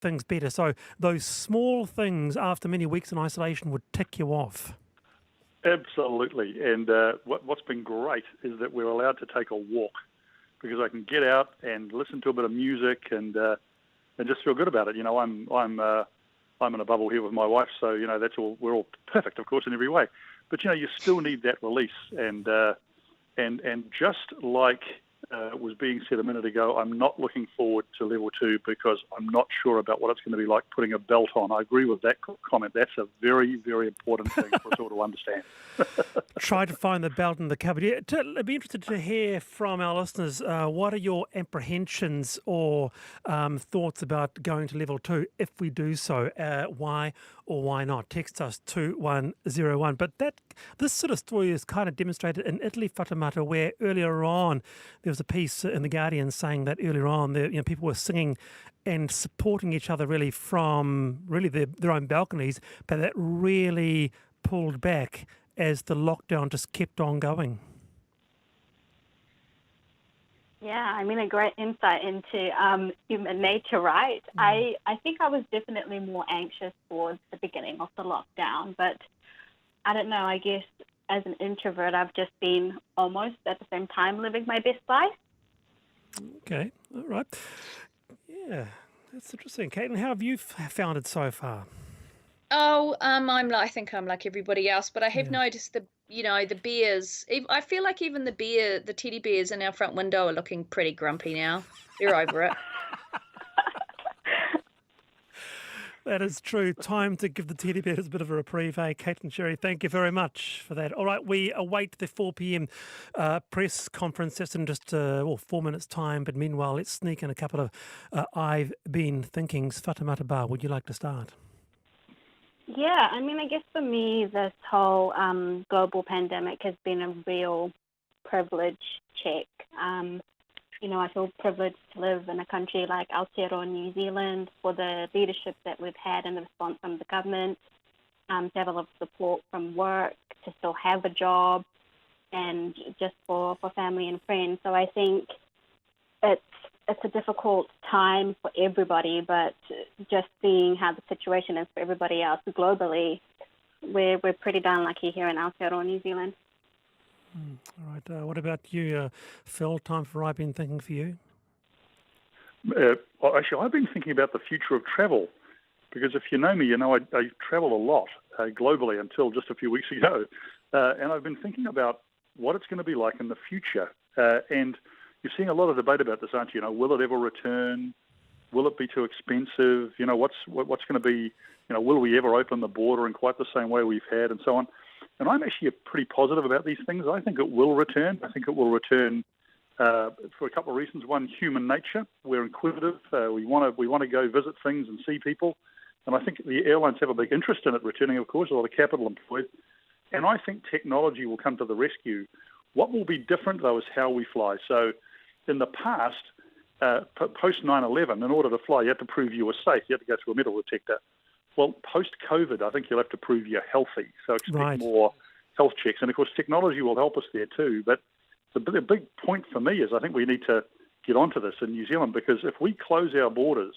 things better. So those small things after many weeks in isolation would tick you off. Absolutely. And what's been great is that we're allowed to take a walk because I can get out and listen to a bit of music and just feel good about it. I'm in a bubble here with my wife, so we're all perfect, of course, in every way. But you still need that release, and just like was being said a minute ago, I'm not looking forward to level 2 because I'm not sure about what it's going to be like putting a belt on. I agree with that comment. That's a very, very important thing for us all to understand. Try to find the belt in the cupboard. Yeah, I'd be interested to hear from our listeners. What are your apprehensions or thoughts about going to level 2 if we do so? Why or why not? Text us 2101. But this sort of story is kind of demonstrated in Italy, Fatamata, where earlier on there was a piece in The Guardian saying that earlier on people were singing and supporting each other really from their own balconies, but that really pulled back as the lockdown just kept on going. Yeah, I mean, a great insight into human nature, right? I think I was definitely more anxious towards the beginning of the lockdown, but I don't know, I guess as an introvert, I've just been almost at the same time living my best life. Okay, all right. Yeah, that's interesting. Caitlin, how have you found it so far? Oh, I think I'm like everybody else, but I have noticed the bears. I feel like even the teddy bears in our front window are looking pretty grumpy now. They're over it. That is true. Time to give the teddy bears a bit of a reprieve. Hey, Caitlin Sherry, thank you very much for that. All right, we await the 4 p.m. Press conference. That's in just 4 minutes' time. But meanwhile, let's sneak in a couple of I've been thinkings. Fatamata Bar, would you like to start? Yeah, I mean, I guess for me, this whole global pandemic has been a real privilege check. I feel privileged to live in a country like Aotearoa, New Zealand, for the leadership that we've had and the response from the government, to have a lot of support from work, to still have a job, and just for family and friends. So I think it's a difficult time for everybody, but just seeing how the situation is for everybody else globally, we're pretty darn lucky here in Aotearoa, New Zealand. All right. What about you, Phil? Time for I've been thinking for you? Actually, I've been thinking about the future of travel because if you know me, I travel a lot globally until just a few weeks ago. And I've been thinking about what it's going to be like in the future. And you're seeing a lot of debate about this, aren't you? Will it ever return? Will it be too expensive? What's going to be, will we ever open the border in quite the same way we've had and so on? And I'm actually pretty positive about these things. I think it will return. I think it will return for a couple of reasons. One, human nature. We're inquisitive. We want to go visit things and see people. And I think the airlines have a big interest in it returning, of course, a lot of capital employed. And I think technology will come to the rescue. What will be different, though, is how we fly. So in the past, post 9/11, in order to fly, you had to prove you were safe. You had to go through a metal detector. Well, post-COVID, I think you'll have to prove you're healthy. So expect more health checks. And, of course, technology will help us there too. But the big point for me is I think we need to get onto this in New Zealand because if we close our borders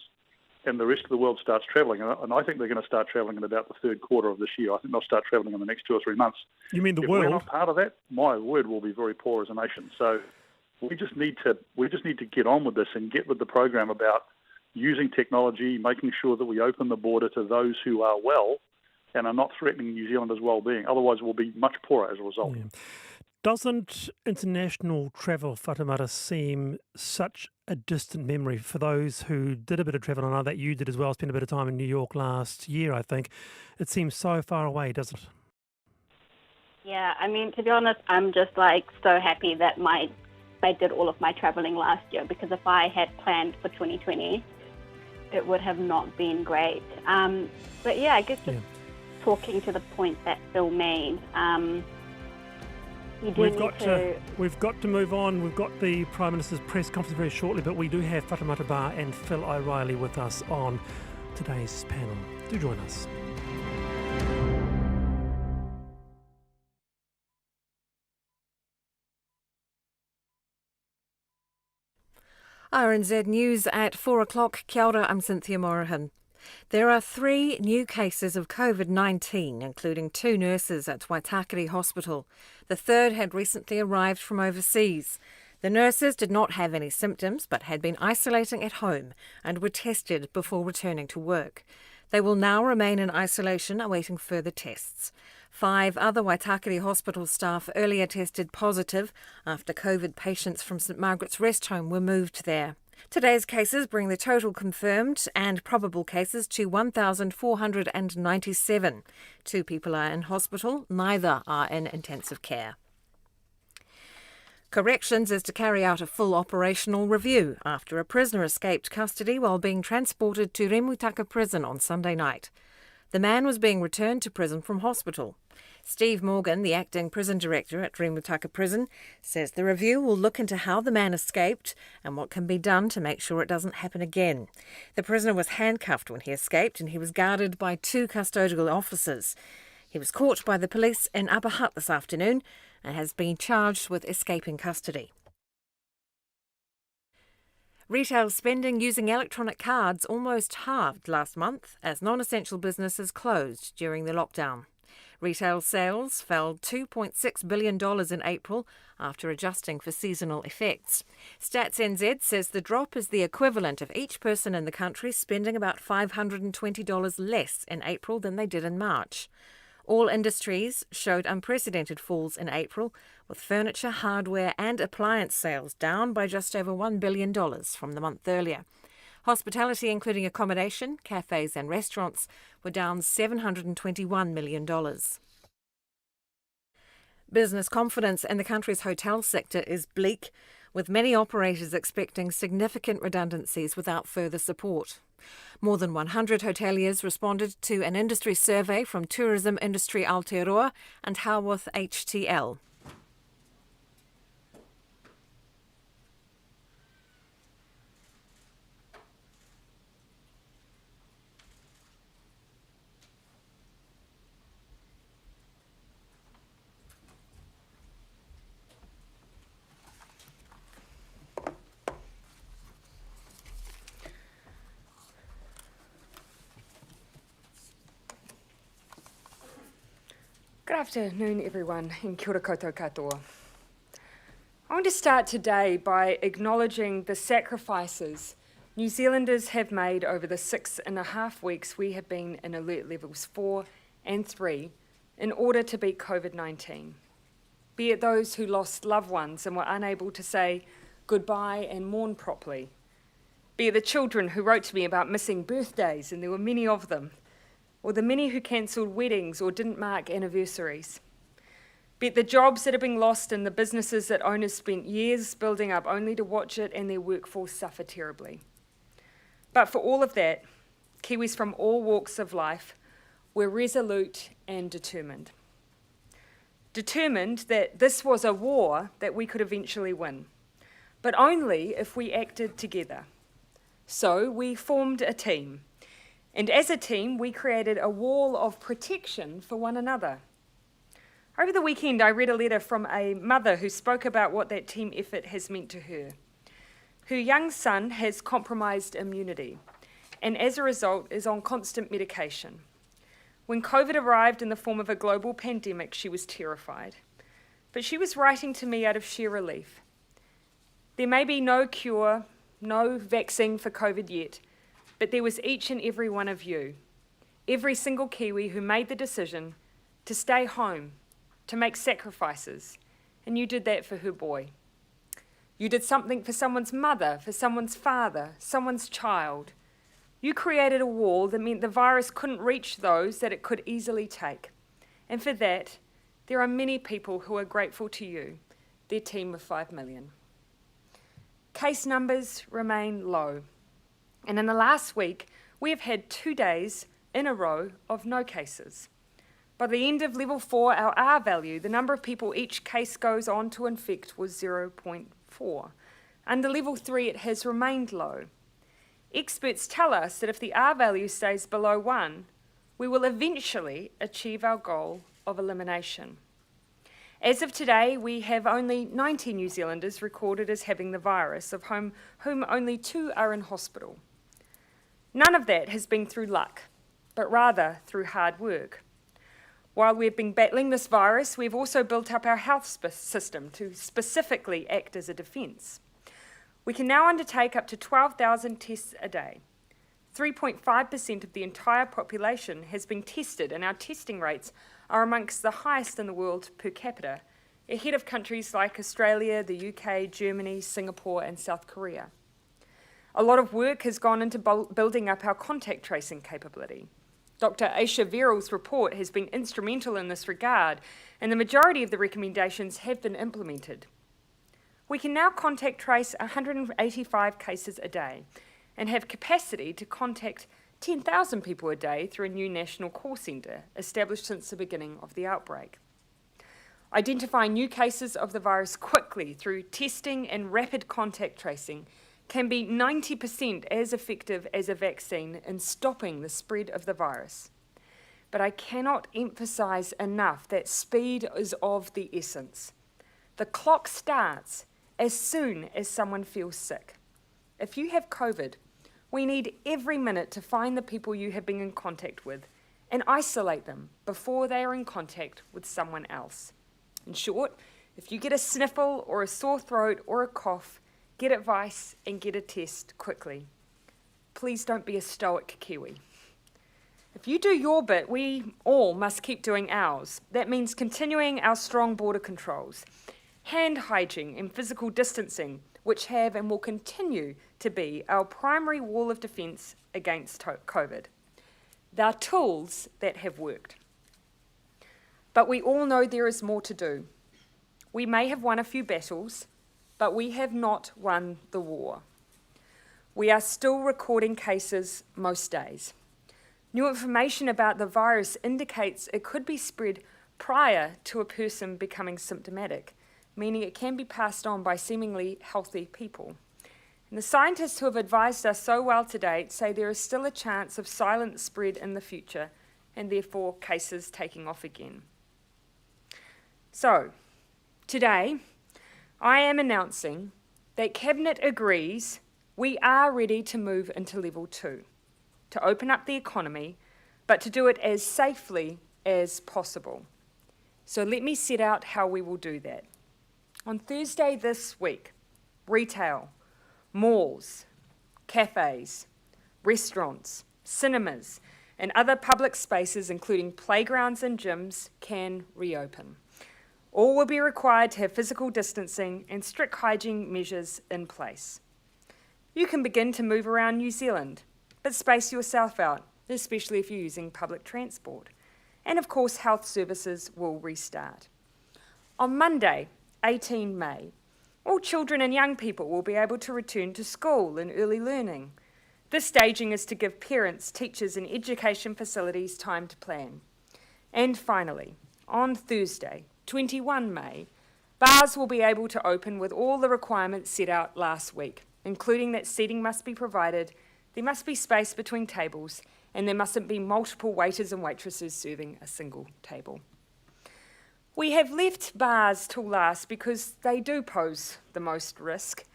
and the rest of the world starts travelling, and I think they're going to start travelling in about the third quarter of this year. I think they'll start travelling in the next 2 or 3 months. You mean the if world? If we're not part of that, my word, we'll be very poor as a nation. So we just need to get on with this and get with the program about using technology, making sure that we open the border to those who are well and are not threatening New Zealanders' well-being. Otherwise, we'll be much poorer as a result. Yeah. Doesn't international travel, Fatamata, seem such a distant memory for those who did a bit of travel? I know that you did as well, spent a bit of time in New York last year, I think. It seems so far away, doesn't it? Yeah, I mean, to be honest, I'm just so happy that I did all of my traveling last year because if I had planned for 2020, it would have not been great. But yeah, I guess just talking to the point that Phil made, we've got to move on. We've got the Prime Minister's press conference very shortly, but we do have Fatamata Bar and Phil O'Reilly with us on today's panel. Do join us. RNZ News at 4 o'clock. Kia ora, I'm Cynthia Morahan. There are 3 new cases of COVID-19, including 2 nurses at Waitakere Hospital. The third had recently arrived from overseas. The nurses did not have any symptoms but had been isolating at home and were tested before returning to work. They will now remain in isolation awaiting further tests. 5 other Waitakere Hospital staff earlier tested positive after COVID patients from St Margaret's Rest Home were moved there. Today's cases bring the total confirmed and probable cases to 1,497. 2 people are in hospital, neither are in intensive care. Corrections is to carry out a full operational review after a prisoner escaped custody while being transported to Remutaka Prison on Sunday night. The man was being returned to prison from hospital. Steve Morgan, the acting prison director at Remutaka Prison, says the review will look into how the man escaped and what can be done to make sure it doesn't happen again. The prisoner was handcuffed when he escaped and he was guarded by 2 custodial officers. He was caught by the police in Upper Hutt this afternoon and has been charged with escaping custody. Retail spending using electronic cards almost halved last month as non-essential businesses closed during the lockdown. Retail sales fell $2.6 billion in April after adjusting for seasonal effects. Stats NZ says the drop is the equivalent of each person in the country spending about $520 less in April than they did in March. All industries showed unprecedented falls in April, with furniture, hardware and appliance sales down by just over $1 billion from the month earlier. Hospitality, including accommodation, cafes and restaurants, were down $721 million. Business confidence in the country's hotel sector is bleak, with many operators expecting significant redundancies without further support. More than 100 hoteliers responded to an industry survey from Tourism Industry Aotearoa and Haworth HTL. Good afternoon, everyone, and kia ora koutou katoa. I want to start today by acknowledging the sacrifices New Zealanders have made over the 6.5 weeks we have been in alert levels 4 and 3 in order to beat COVID-19. Be it those who lost loved ones and were unable to say goodbye and mourn properly. Be it the children who wrote to me about missing birthdays, and there were many of them, or the many who cancelled weddings or didn't mark anniversaries. Be it the jobs that are being lost and the businesses that owners spent years building up only to watch it and their workforce suffer terribly. But for all of that, Kiwis from all walks of life were resolute and determined. Determined that this was a war that we could eventually win, but only if we acted together. So we formed a team. And as a team, we created a wall of protection for one another. Over the weekend, I read a letter from a mother who spoke about what that team effort has meant to her. Her young son has compromised immunity, and as a result is on constant medication. When COVID arrived in the form of a global pandemic, she was terrified. But she was writing to me out of sheer relief. There may be no cure, no vaccine for COVID yet, but there was each and every one of you, every single Kiwi who made the decision to stay home, to make sacrifices, and you did that for her boy. You did something for someone's mother, for someone's father, someone's child. You created a wall that meant the virus couldn't reach those that it could easily take. And for that, there are many people who are grateful to you, their team of 5 million. Case numbers remain low. And in the last week, we have had 2 days in a row of no cases. By the end of level 4, our R value, the number of people each case goes on to infect, was 0.4. Under level 3, it has remained low. Experts tell us that if the R value stays below 1, we will eventually achieve our goal of elimination. As of today, we have only 90 New Zealanders recorded as having the virus, of whom only 2 are in hospital. None of that has been through luck, but rather through hard work. While we've been battling this virus, we've also built up our health system to specifically act as a defence. We can now undertake up to 12,000 tests a day. 3.5% of the entire population has been tested, and our testing rates are amongst the highest in the world per capita, ahead of countries like Australia, the UK, Germany, Singapore, and South Korea. A lot of work has gone into building up our contact tracing capability. Dr. Aisha Verrill's report has been instrumental in this regard, and the majority of the recommendations have been implemented. We can now contact trace 185 cases a day and have capacity to contact 10,000 people a day through a new national call centre established since the beginning of the outbreak. Identifying new cases of the virus quickly through testing and rapid contact tracing can be 90% as effective as a vaccine in stopping the spread of the virus. But I cannot emphasise enough that speed is of the essence. The clock starts as soon as someone feels sick. If you have COVID, we need every minute to find the people you have been in contact with and isolate them before they are in contact with someone else. In short, if you get a sniffle or a sore throat or a cough, get advice and get a test quickly. Please don't be a stoic Kiwi. If you do your bit, we all must keep doing ours. That means continuing our strong border controls, hand hygiene and physical distancing, which have and will continue to be our primary wall of defence against COVID. They're tools that have worked. But we all know there is more to do. We may have won a few battles, but we have not won the war. We are still recording cases most days. New information about the virus indicates it could be spread prior to a person becoming symptomatic, meaning it can be passed on by seemingly healthy people. And the scientists who have advised us so well to date say there is still a chance of silent spread in the future, and therefore cases taking off again. So, today, I am announcing that Cabinet agrees we are ready to move into level 2, to open up the economy, but to do it as safely as possible. So let me set out how we will do that. On Thursday this week, retail, malls, cafes, restaurants, cinemas, and other public spaces, including playgrounds and gyms, can reopen. All will be required to have physical distancing and strict hygiene measures in place. You can begin to move around New Zealand, but space yourself out, especially if you're using public transport. And of course, health services will restart. On Monday, 18 May, all children and young people will be able to return to school and early learning. This staging is to give parents, teachers and education facilities time to plan. And finally, on Thursday, 21 May, bars will be able to open with all the requirements set out last week, including that seating must be provided, there must be space between tables, and there mustn't be multiple waiters and waitresses serving a single table. We have left bars till last because they do pose the most risk.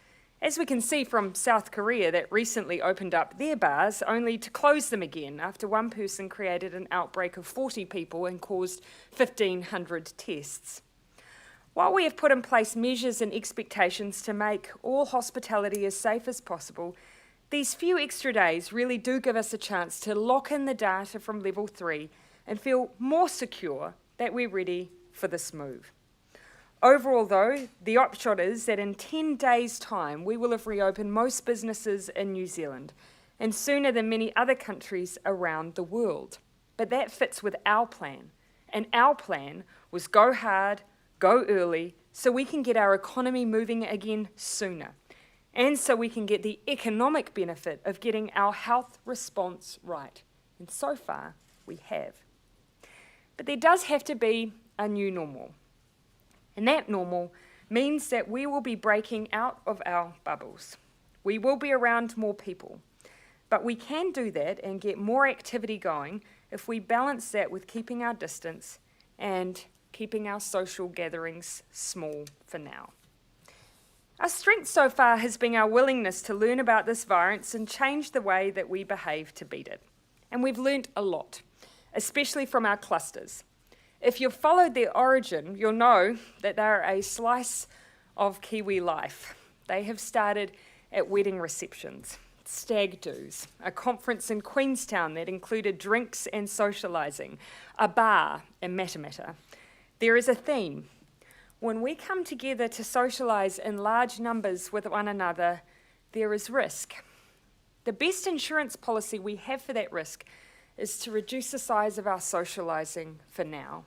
As we can see from South Korea that recently opened up their bars only to close them again after one person created an outbreak of 40 people and caused 1,500 tests. While we have put in place measures and expectations to make all hospitality as safe as possible, these few extra days really do give us a chance to lock in the data from level 3 and feel more secure that we're ready for this move. Overall, though, the upshot is that in 10 days' time, we will have reopened most businesses in New Zealand, and sooner than many other countries around the world. But that fits with our plan, and our plan was go hard, go early, so we can get our economy moving again sooner, and so we can get the economic benefit of getting our health response right. And so far, we have. But there does have to be a new normal. And that normal means that we will be breaking out of our bubbles. We will be around more people. But we can do that and get more activity going if we balance that with keeping our distance and keeping our social gatherings small for now. Our strength so far has been our willingness to learn about this virus and change the way that we behave to beat it. And we've learnt a lot, especially from our clusters. If you've followed their origin, you'll know that they're a slice of Kiwi life. They have started at wedding receptions, stag do's, a conference in Queenstown that included drinks and socialising, a bar in Matamata. There is a theme. When we come together to socialise in large numbers with one another, there is risk. The best insurance policy we have for that risk is to reduce the size of our socialising for now.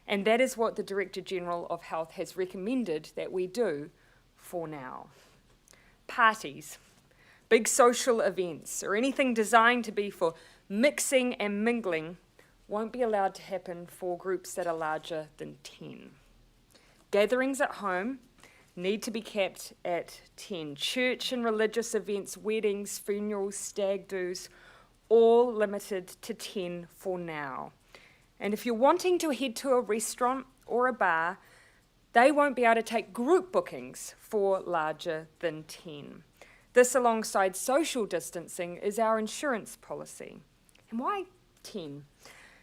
And that is what the Director General of Health has recommended that we do for now. Parties, big social events, or anything designed to be for mixing and mingling won't be allowed to happen for groups that are larger than 10. Gatherings at home need to be kept at 10. Church and religious events, weddings, funerals, stag do's, all limited to 10 for now. And if you're wanting to head to a restaurant or a bar, they won't be able to take group bookings for larger than 10. This, alongside social distancing, is our insurance policy. And why 10?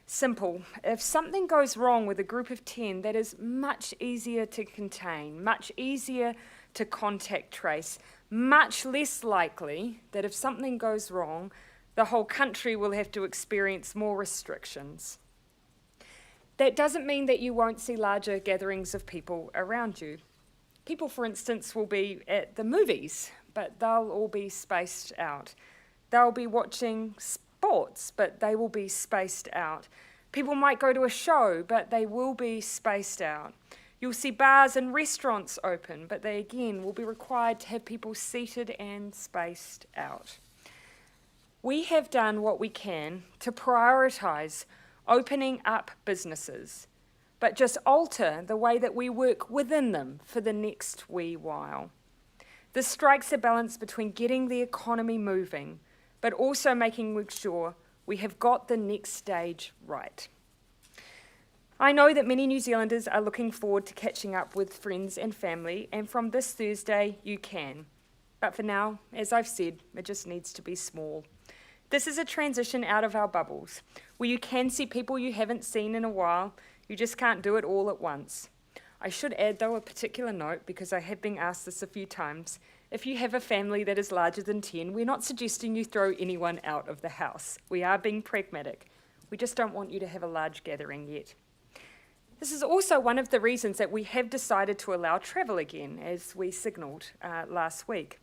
Simple. If something goes wrong with a group of 10, that is much easier to contain, much easier to contact trace, much less likely that if something goes wrong, the whole country will have to experience more restrictions. That doesn't mean that you won't see larger gatherings of people around you. People, for instance, will be at the movies, but they'll all be spaced out. They'll be watching sports, but they will be spaced out. People might go to a show, but they will be spaced out. You'll see bars and restaurants open, but they again will be required to have people seated and spaced out. We have done what we can to prioritise opening up businesses, but just alter the way that we work within them for the next wee while. This strikes a balance between getting the economy moving, but also making sure we have got the next stage right. I know that many New Zealanders are looking forward to catching up with friends and family, and from this Thursday you can. But for now, as I've said, it just needs to be small. This is a transition out of our bubbles, where you can see people you haven't seen in a while. You just can't do it all at once. I should add, though, a particular note, because I have been asked this a few times. If you have a family that is larger than 10, we're not suggesting you throw anyone out of the house. We are being pragmatic. We just don't want you to have a large gathering yet. This is also one of the reasons that we have decided to allow travel again, as we signalled last week.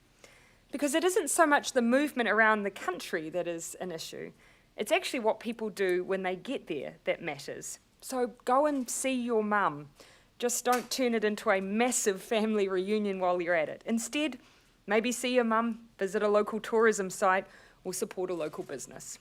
Because it isn't so much the movement around the country that is an issue. It's actually what people do when they get there that matters. So go and see your mum. Just don't turn it into a massive family reunion while you're at it. Instead, maybe see your mum, visit a local tourism site, or support a local business.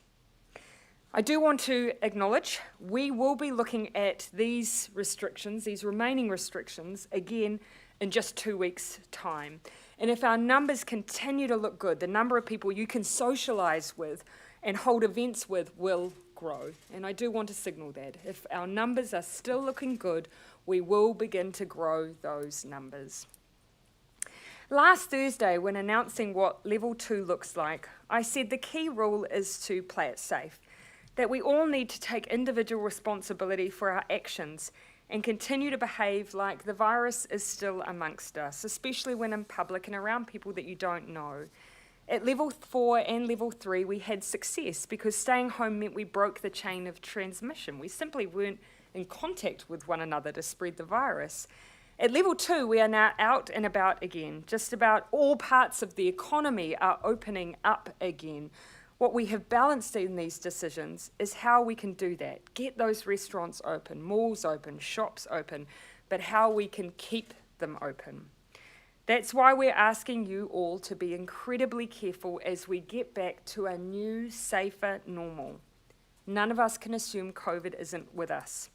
I do want to acknowledge we will be looking at these restrictions, these remaining restrictions, again in just 2 weeks' time. And if our numbers continue to look good, the number of people you can socialise with and hold events with will grow. And I do want to signal that. If our numbers are still looking good, we will begin to grow those numbers. Last Thursday, when announcing what Level 2 looks like, I said the key rule is to play it safe, that we all need to take individual responsibility for our actions and continue to behave like the virus is still amongst us, especially when in public and around people that you don't know. At Level 4 and Level 3, we had success because staying home meant we broke the chain of transmission. We simply weren't in contact with one another to spread the virus. At Level 2, we are now out and about again. Just about all parts of the economy are opening up again. What we have balanced in these decisions is how we can do that. Get those restaurants open, malls open, shops open, but how we can keep them open. That's why we're asking you all to be incredibly careful as we get back to a new, safer normal. None of us can assume COVID isn't with us.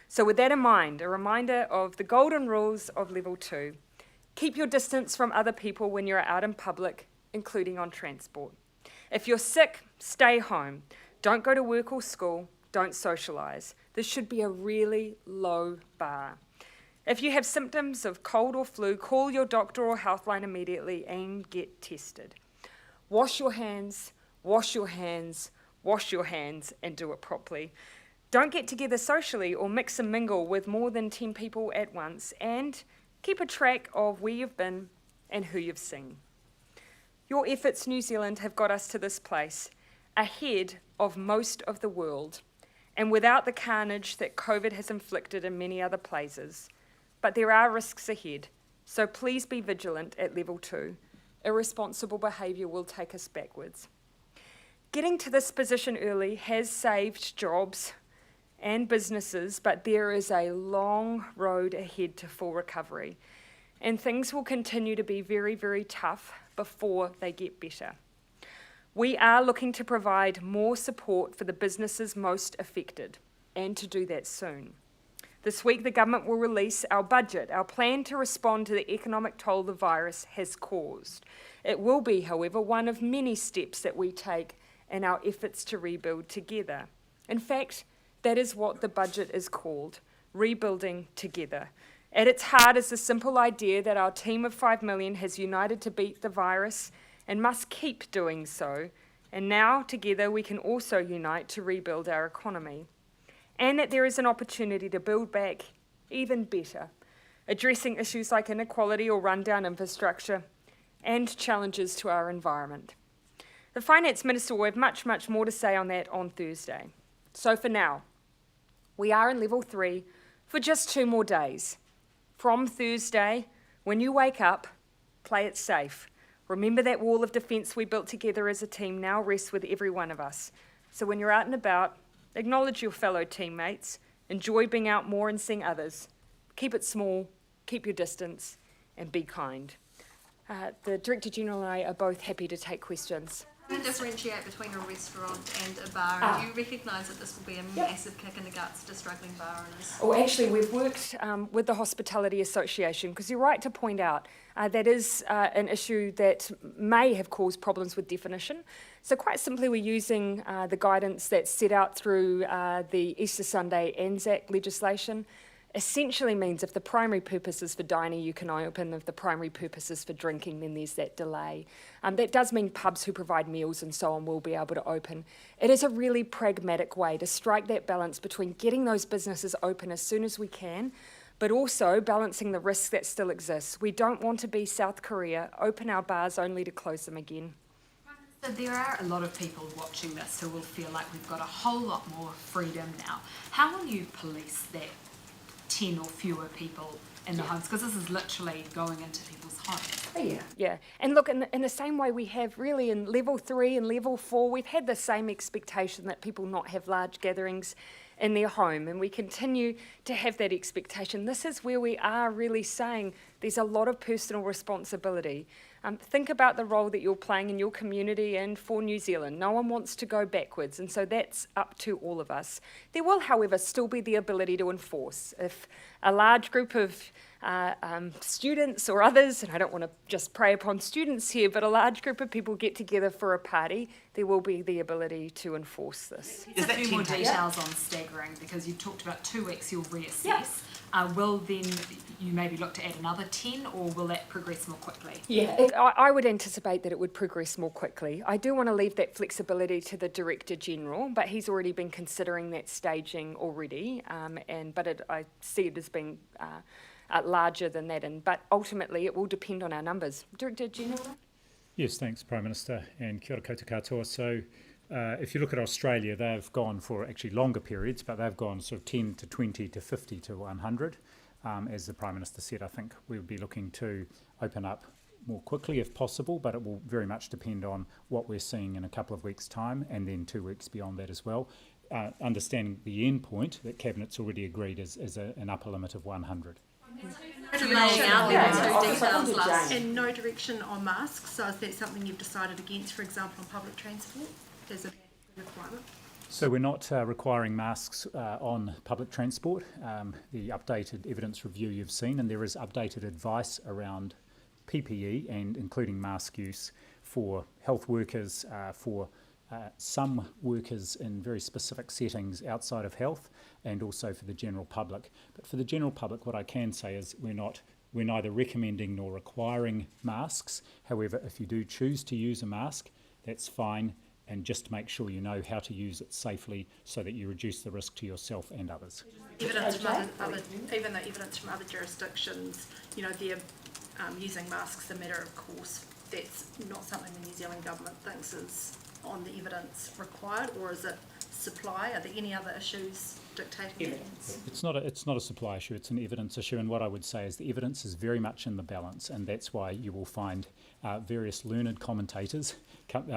So with that in mind, a reminder of the golden rules of Level 2. Keep your distance from other people when you're out in public, including on transport. If you're sick, stay home. Don't go to work or school. don't socialise. This should be a really low bar. If you have symptoms of cold or flu, call your doctor or healthline immediately and get tested. Wash your hands, wash your hands, wash your hands, and do it properly. Don't get together socially or mix and mingle with more than 10 people at once, and keep a track of where you've been and who you've seen. Your efforts, New Zealand, have got us to this place, ahead of most of the world, and without the carnage that COVID has inflicted in many other places. But there are risks ahead, so please be vigilant at level 2. Irresponsible behaviour will take us backwards. Getting to this position early has saved jobs and businesses, but there is a long road ahead to full recovery, and things will continue to be very, very tough before they get better. We are looking to provide more support for the businesses most affected, and to do that soon. This week, the government will release our budget, our plan to respond to the economic toll the virus has caused. It will be, however, one of many steps that we take in our efforts to rebuild together. In fact, that is what the budget is called, Rebuilding Together. At its heart is the simple idea that our team of 5 million has united to beat the virus and must keep doing so, and now together we can also unite to rebuild our economy. And that there is an opportunity to build back even better, addressing issues like inequality or rundown infrastructure and challenges to our environment. The Finance Minister will have much, much more to say on that on Thursday. So for now, we are in level 3 for just 2 more days. From Thursday, when you wake up, play it safe. Remember that wall of defence we built together as a team now rests with every one of us. So when you're out and about, acknowledge your fellow teammates, enjoy being out more and seeing others. Keep it small, keep your distance, and be kind. The Director General and I are both happy to take questions. How do you differentiate between a restaurant and a bar? And do you recognise that this will be a massive kick in the guts to struggling bar owners? Oh, actually, we've worked with the Hospitality Association, because you're right to point out that is an issue that may have caused problems with definition. So quite simply, we're using the guidance that's set out through the Easter Sunday ANZAC legislation. Essentially means if the primary purpose is for dining, you can open. If the primary purpose is for drinking, then there's that delay. That does mean pubs who provide meals and so on will be able to open. It is a really pragmatic way to strike that balance between getting those businesses open as soon as we can, but also balancing the risk that still exists. We don't want to be South Korea, open our bars only to close them again. So there are a lot of people watching this who will feel like we've got a whole lot more freedom now. How will you police that 10 or fewer people in the homes? Because this is literally going into people's homes. Oh, yeah. And look, in the same way we have really in level 3 and level 4, we've had the same expectation that people not have large gatherings in their home, and we continue to have that expectation. This is where we are really saying there's a lot of personal responsibility. Think about the role that you're playing in your community and for New Zealand. No one wants to go backwards, and so that's up to all of us. There will, however, still be the ability to enforce. If a large group of students or others, and I don't want to just prey upon students here, but a large group of people get together for a party, there will be the ability to enforce this. Is that a few more details on staggering? Because you talked about 2 weeks you'll reassess. Will then you maybe look to add another 10, or will that progress more quickly? I would anticipate that it would progress more quickly. I do want to leave that flexibility to the Director General, but he's already been considering that staging already, I see it as being larger than that, but ultimately it will depend on our numbers. Director General? Yes, thanks, Prime Minister, and kia ora koutou katoa. So if you look at Australia, they've gone for actually longer periods, but they've gone sort of 10 to 20 to 50 to 100. As the Prime Minister said, I think we would be looking to open up more quickly if possible, but it will very much depend on what we're seeing in a couple of weeks' time, and then 2 weeks beyond that as well. Understanding the end point that Cabinet's already agreed is an upper limit of 100. And no direction on masks, so is that something you've decided against, for example, on public transport? There's a requirement? So we're not requiring masks on public transport. The updated evidence review you've seen, and there is updated advice around PPE and including mask use for health workers, for some workers in very specific settings outside of health, and also for the general public. But for the general public, what I can say is we're neither recommending nor requiring masks. However, if you do choose to use a mask, that's fine, and just make sure you know how to use it safely so that you reduce the risk to yourself and others. Evidence from even the evidence from other jurisdictions, they're using masks a matter of course. That's not something the New Zealand government thinks is on the evidence required, or is it supply? Are there any other issues dictating evidence? It's not a supply issue, it's an evidence issue, and what I would say is the evidence is very much in the balance, and that's why you will find various learned commentators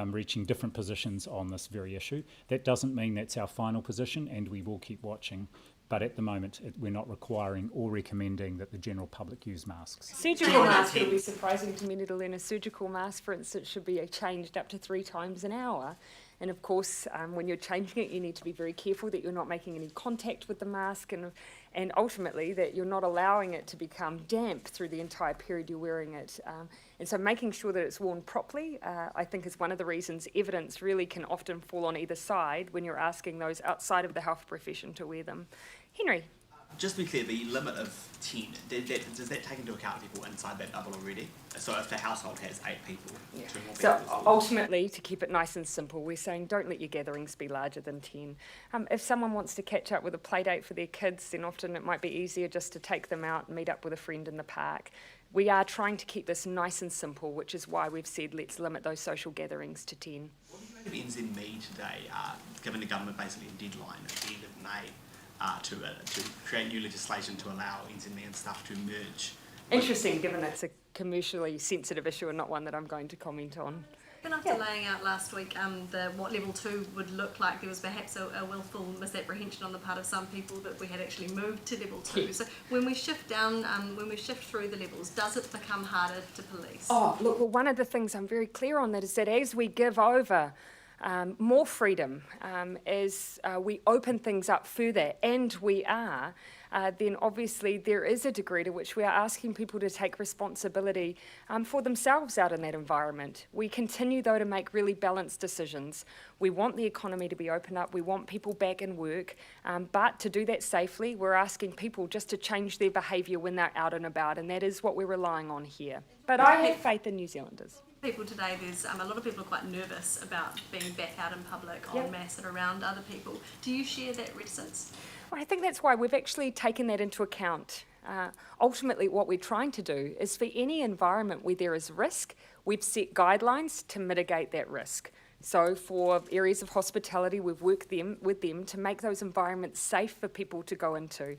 reaching different positions on this very issue. That doesn't mean that's our final position, and we will keep watching. But at the moment, we're not requiring or recommending that the general public use masks. Surgical masks will be surprising to many to learn. A surgical mask, for instance, should be changed up to 3 times an hour. And of course, when you're changing it, you need to be very careful that you're not making any contact with the mask, and ultimately that you're not allowing it to become damp through the entire period you're wearing it. And so making sure that it's worn properly, I think, is one of the reasons evidence really can often fall on either side when you're asking those outside of the health profession to wear them. Henry? Just to be clear, the limit of 10, does that take into account people inside that bubble already? So if the household has 8 people, 2 more So people? ultimately, to keep it nice and simple, we're saying don't let your gatherings be larger than 10. If someone wants to catch up with a play date for their kids, then often it might be easier just to take them out and meet up with a friend in the park. We are trying to keep this nice and simple, which is why we've said let's limit those social gatherings to 10. What do you make of NZME today, given the government basically a deadline at the end of May to create new legislation to allow NZME and stuff to merge? Interesting, given that's a commercially sensitive issue and not one that I'm going to comment on. Even after laying out last week what level 2 would look like, there was perhaps a willful misapprehension on the part of some people that we had actually moved to level 2. So when we shift down, when we shift through the levels, does it become harder to police? Oh, look, well, one of the things I'm very clear on that is that as we give over more freedom, as we open things up further, and we are, then obviously there is a degree to which we are asking people to take responsibility for themselves out in that environment. We continue, though, to make really balanced decisions. We want the economy to be open up, we want people back in work, but to do that safely, we're asking people just to change their behaviour when they're out and about, and that is what we're relying on here. But I have faith in New Zealanders. People today, there's a lot of people are quite nervous about being back out in public en masse and around other people. Do you share that reticence? Well, I think that's why we've actually taken that into account. Ultimately, what we're trying to do is for any environment where there is risk, we've set guidelines to mitigate that risk. So for areas of hospitality, we've worked with them to make those environments safe for people to go into.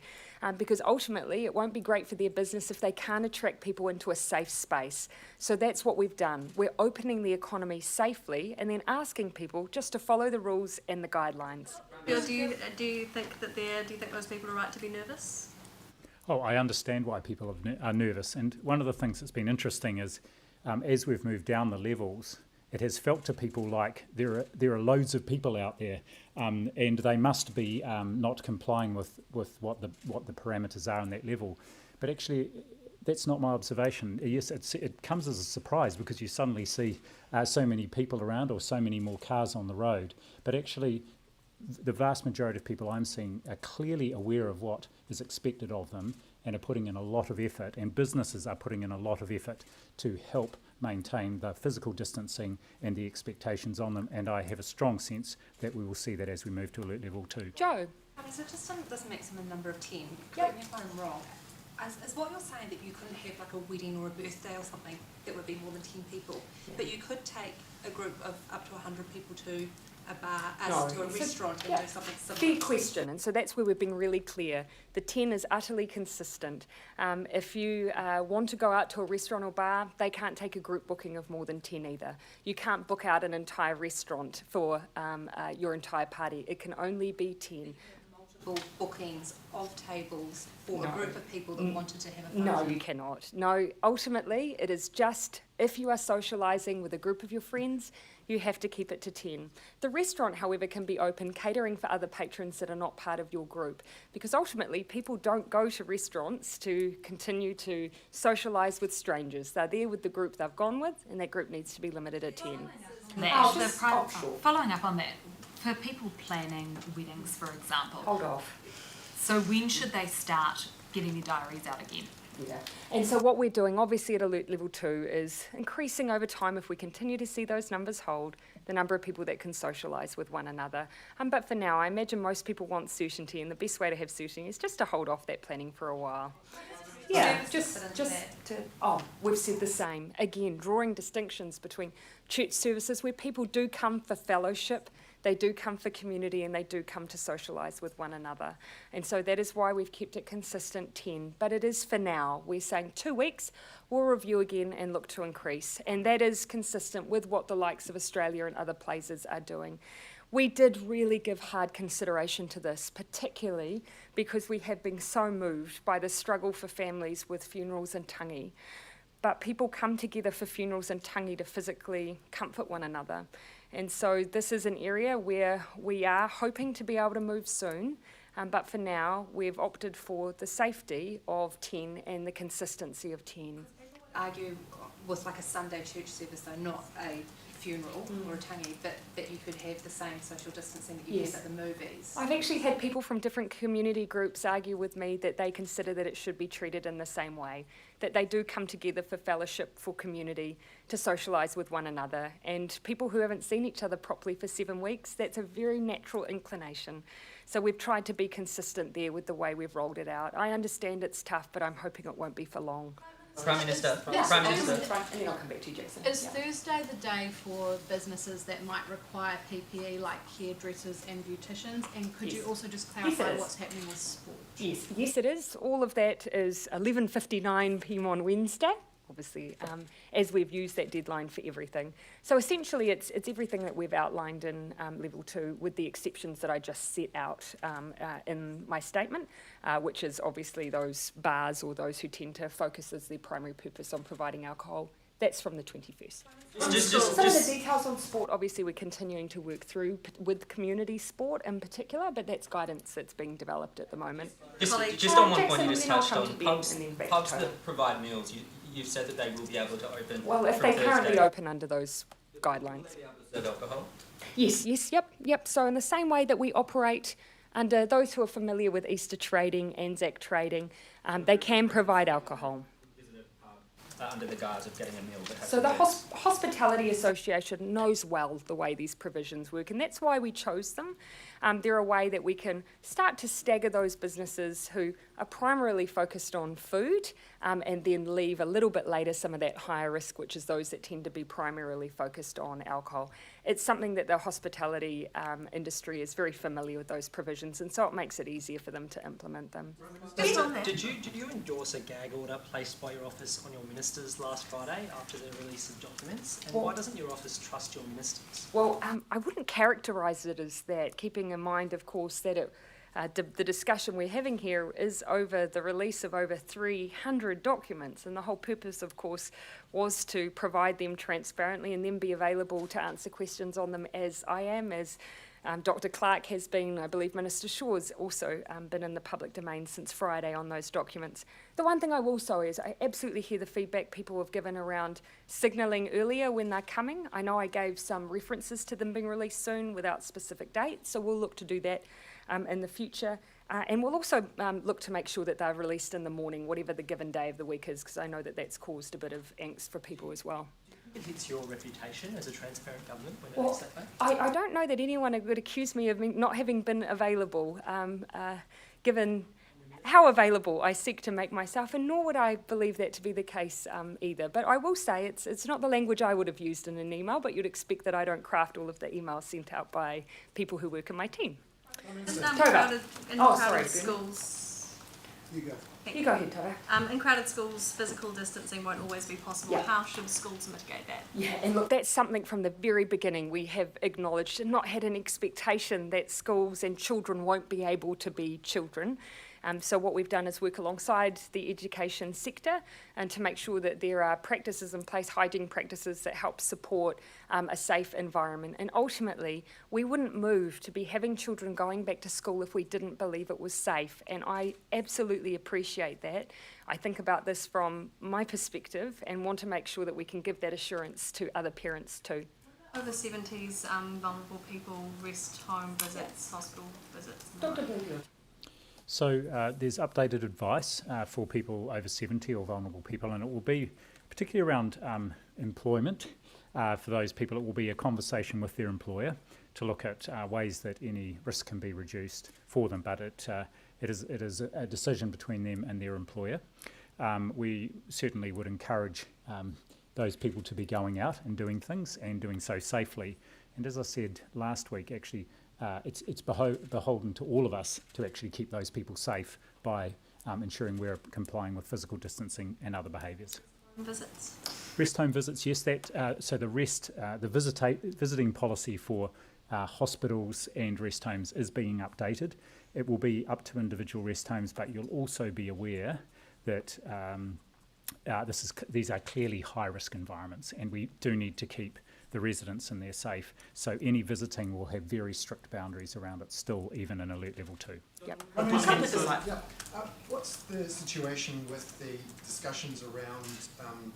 Because ultimately, it won't be great for their business if they can't attract people into a safe space. So that's what we've done. We're opening the economy safely and then asking people just to follow the rules and the guidelines. Do you think those people are right to be nervous? Oh, I understand why people are nervous. And one of the things that's been interesting is as we've moved down the levels, it has felt to people like there are loads of people out there, and they must be not complying with what the parameters are on that level. But actually, that's not my observation. Yes, it comes as a surprise because you suddenly see so many people around or so many more cars on the road. But actually, the vast majority of people I'm seeing are clearly aware of what is expected of them and are putting in a lot of effort, and businesses are putting in a lot of effort to help maintain the physical distancing and the expectations on them, and I have a strong sense that we will see that as we move to alert level 2. Joe? So just on this maximum number of 10, correct me if I'm wrong, is what you're saying that you couldn't have like a wedding or a birthday or something that would be more than 10 people, but you could take a group of up to 100 people to a bar, to a restaurant and do something similar? Fair question, and so that's where we're being really clear. The 10 is utterly consistent. If you want to go out to a restaurant or bar, they can't take a group booking of more than 10 either. You can't book out an entire restaurant for your entire party. It can only be 10. Multiple bookings of tables for a group of people that wanted to have a No, you cannot. No, ultimately, it is just if you are socialising with a group of your friends, you have to keep it to 10. The restaurant, however, can be open, catering for other patrons that are not part of your group, because ultimately people don't go to restaurants to continue to socialise with strangers. They're there with the group they've gone with, and that group needs to be limited at 10. that. just Following up on that, for people planning weddings, for example. Hold off. So when should they start getting their diaries out again? Yeah. And so what we're doing, obviously at Alert Level 2, is increasing over time, if we continue to see those numbers hold, the number of people that can socialise with one another. But for now, I imagine most people want certainty, and the best way to have certainty is just to hold off that planning for a while. Yeah, we've said the same. Again, drawing distinctions between church services where people do come for fellowship, they do come for community, and they do come to socialise with one another. And so that is why we've kept it consistent 10. But it is for now. We're saying 2 weeks, we'll review again and look to increase. And that is consistent with what the likes of Australia and other places are doing. We did really give hard consideration to this, particularly because we have been so moved by the struggle for families with funerals and tangi. But people come together for funerals and tangi to physically comfort one another. And so this is an area where we are hoping to be able to move soon, but for now we've opted for the safety of 10 and the consistency of 10. Argue with like a Sunday church service, though, not a funeral or a tangi, but that you could have the same social distancing that you have at the movies. I've actually had people from different community groups argue with me that they consider that it should be treated in the same way, that they do come together for fellowship, for community, to socialise with one another. And people who haven't seen each other properly for 7 weeks, that's a very natural inclination. So we've tried to be consistent there with the way we've rolled it out. I understand it's tough, but I'm hoping it won't be for long. Prime Minister. And then I'll come back to you, Jackson. Is Thursday the day for businesses that might require PPE, like hairdressers and beauticians? And could you also just clarify what's happening with sport? Yes, it is. All of that is 11:59 p.m. on Wednesday, obviously, as we've used that deadline for everything. So essentially it's everything that we've outlined in Level 2, with the exceptions that I just set out in my statement, which is obviously those bars or those who tend to focus as their primary purpose on providing alcohol. That's from the 21st. Some of the details on sport, obviously, we're continuing to work through with community sport in particular, but that's guidance that's being developed at the moment. Just on one point you just touched on, pubs that provide meals, you've said that they will be able to open. Well, if they currently open under those guidelines. Serve alcohol? Yes, yep. So in the same way that we operate under those who are familiar with Easter trading, Anzac trading, they can provide alcohol. Under the guise of getting a meal. So the Hospitality Association knows well the way these provisions work, and that's why we chose them. They're a way that we can start to stagger those businesses who are primarily focused on food, and then leave a little bit later some of that higher risk, which is those that tend to be primarily focused on alcohol. It's something that the hospitality industry is very familiar with those provisions, and so it makes it easier for them to implement them. Just on that, did you endorse a gag order placed by your office on your ministers last Friday after the release of documents? And why doesn't your office trust your ministers? Well, I wouldn't characterise it as that, keeping in mind, of course, that the discussion we're having here is over the release of over 300 documents, and the whole purpose, of course, was to provide them transparently and then be available to answer questions on them as I am, as Dr. Clark has been. I believe Minister Shaw's also been in the public domain since Friday on those documents. The one thing I will say is I absolutely hear the feedback people have given around signalling earlier when they're coming. I know I gave some references to them being released soon without specific dates, so we'll look to do that in the future. And we'll also look to make sure that they're released in the morning, whatever the given day of the week is, because I know that that's caused a bit of angst for people as well. It hits your reputation as a transparent government when it is that way? I don't know that anyone would accuse me of not having been available, given how available I seek to make myself, and nor would I believe that to be the case either. But I will say it's not the language I would have used in an email, but you'd expect that I don't craft all of the emails sent out by people who work in my team. Crowded schools. You go ahead, Tara. In crowded schools, physical distancing won't always be possible. Yeah. How should schools mitigate that? Yeah, and look, that's something from the very beginning we have acknowledged and not had an expectation that schools and children won't be able to be children. So what we've done is work alongside the education sector and to make sure that there are practices in place, hygiene practices that help support a safe environment. And ultimately, we wouldn't move to be having children going back to school if we didn't believe it was safe. And I absolutely appreciate that. I think about this from my perspective and want to make sure that we can give that assurance to other parents too. Over 70s, vulnerable people, rest home visits, hospital visits. So there's updated advice for people over 70 or vulnerable people, and it will be particularly around employment. For those people, it will be a conversation with their employer to look at ways that any risk can be reduced for them, but it is a decision between them and their employer. We certainly would encourage those people to be going out and doing things and doing so safely. And as I said last week, actually, it's beholden to all of us to actually keep those people safe by ensuring we're complying with physical distancing and other behaviours. Visits. Rest home visits, yes. So the visiting policy for hospitals and rest homes is being updated. It will be up to individual rest homes, but you'll also be aware that these are clearly high-risk environments, and we do need to keep the residents in there safe. So any visiting will have very strict boundaries around it still, even in alert level 2. Yep. What's the situation with the discussions around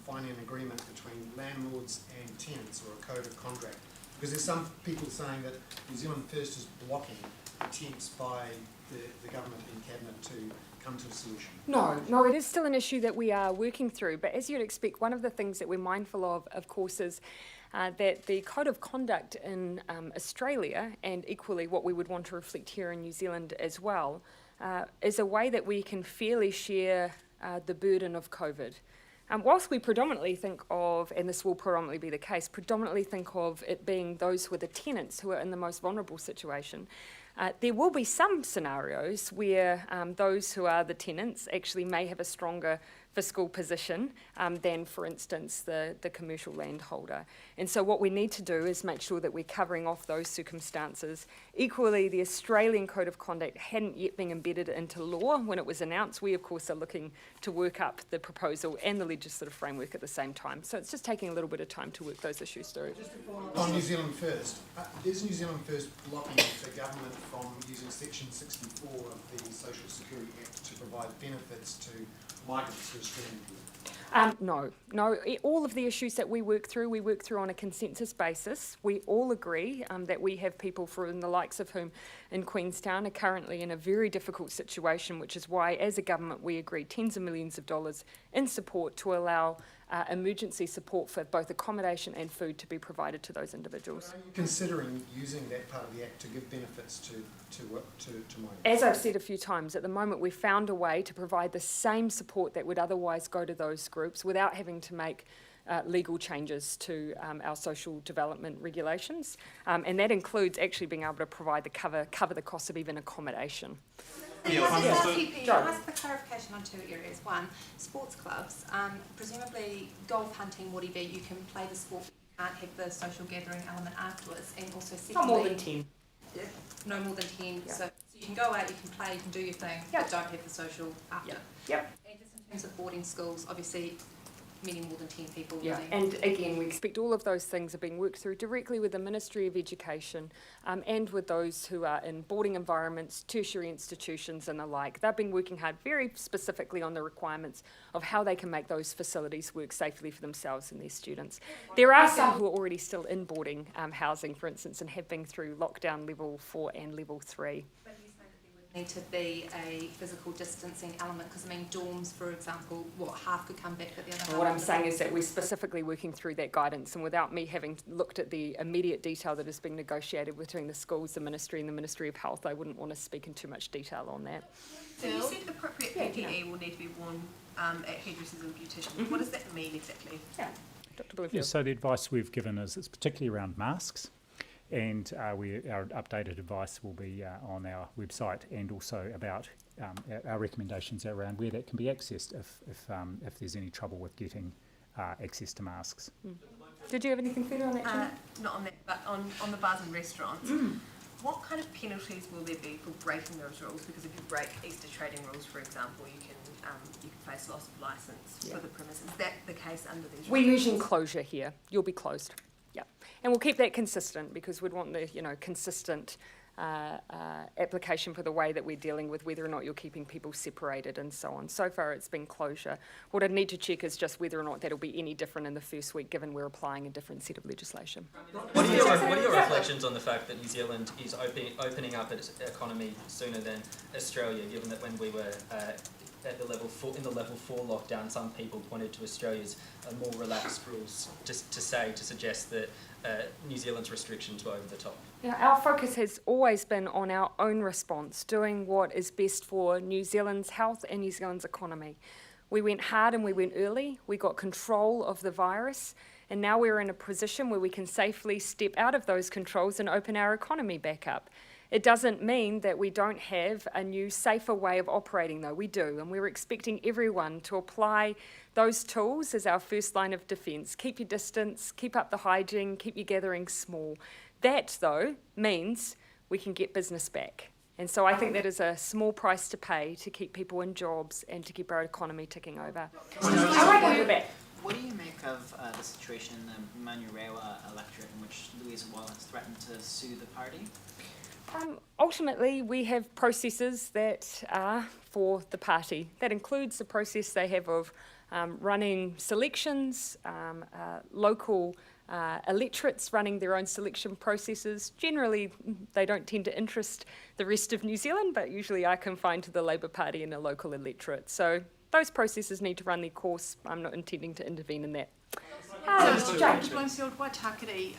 finding an agreement between landlords and tenants, or a code of conduct? Because there's some people saying that New Zealand First is blocking attempts by the government and cabinet to come to a solution. No, it is still an issue that we are working through, but as you'd expect, one of the things that we're mindful of course, is that the code of conduct in Australia, and equally what we would want to reflect here in New Zealand as well, is a way that we can fairly share the burden of COVID. Whilst we predominantly think of, and this will predominantly be the case, predominantly think of it being those who are the tenants who are in the most vulnerable situation, there will be some scenarios where those who are the tenants actually may have a stronger fiscal position than, for instance, the commercial landholder. And so what we need to do is make sure that we're covering off those circumstances. Equally, the Australian Code of Conduct hadn't yet been embedded into law when it was announced. We, of course, are looking to work up the proposal and the legislative framework at the same time. So it's just taking a little bit of time to work those issues through. On New Zealand First, is New Zealand First blocking the government from using Section 64 of the Social Security Act to provide benefits to migrants who are streaming here? No. All of the issues that we work through on a consensus basis. We all agree that we have people from the likes of whom in Queenstown are currently in a very difficult situation, which is why, as a government, we agreed tens of millions of dollars in support to allow emergency support for both accommodation and food to be provided to those individuals. Are you considering using that part of the Act to give benefits to migrants? As I've said a few times, at the moment we've found a way to provide the same support that would otherwise go to those groups without having to make legal changes to our social development regulations, and that includes actually being able to provide the cover the cost of even accommodation. Can I ask for clarification on 2 areas? One, sports clubs. Presumably golf, hunting, whatever, you can play the sport, but you can't have the social gathering element afterwards. And also secondly, Not more than 10. Yeah. No more than 10. Yeah. So you can go out, you can play, you can do your thing, but don't have the social after. Yep. And just in terms of boarding schools, obviously many more than 10 people. Yeah, and again, we expect all of those things are being worked through directly with the Ministry of Education and with those who are in boarding environments, tertiary institutions and the like. They've been working hard very specifically on the requirements of how they can make those facilities work safely for themselves and their students. There are some who are already still in boarding housing, for instance, and have been through lockdown level 4 and level 3. Need to be a physical distancing element, because I mean dorms, for example, half could come back, but the other half. What I'm saying is that we're specifically working through that guidance, and without me having looked at the immediate detail that is being negotiated between the schools, the Ministry and the Ministry of Health, I wouldn't want to speak in too much detail on that. So you said appropriate PPE will need to be worn at hairdressers and beauticians. What does that mean exactly? Dr. Bluefield. Yeah, so the advice we've given is it's particularly around masks. And our updated advice will be on our website, and also about our recommendations around where that can be accessed if there's any trouble with getting access to masks. Did you have anything further on that? Not on that, but on the bars and restaurants. What kind of penalties will there be for breaking those rules? Because if you break Easter trading rules, for example, you can face loss of licence for the premise. Is that the case under these rules? We're using closure here. You'll be closed. Yeah, and we'll keep that consistent because we'd want the consistent application for the way that we're dealing with whether or not you're keeping people separated and so on. So far it's been closure. What I'd need to check is just whether or not that'll be any different in the first week, given we're applying a different set of legislation. What are your reflections on the fact that New Zealand is opening up its economy sooner than Australia, given that when we were at the level 4 lockdown, some people pointed to Australia's more relaxed rules to suggest that New Zealand's restrictions were over the top? Our focus has always been on our own response, doing what is best for New Zealand's health and New Zealand's economy. We went hard and we went early, we got control of the virus, and now we're in a position where we can safely step out of those controls and open our economy back up. It doesn't mean that we don't have a new, safer way of operating, though. We do, and we're expecting everyone to apply those tools as our first line of defence. Keep your distance, keep up the hygiene, keep your gatherings small. That, though, means we can get business back. And so I think that is a small price to pay to keep people in jobs and to keep our economy ticking over. What do you make of the situation in the Manurewa electorate in which Louise Wallace threatened to sue the party? Ultimately, we have processes that are for the party. That includes the process they have of running selections, local electorates running their own selection processes. Generally, they don't tend to interest the rest of New Zealand, but usually are confined to the Labour Party and a local electorate. So those processes need to run their course. I'm not intending to intervene in that. Judge Bloomfield Waitakere,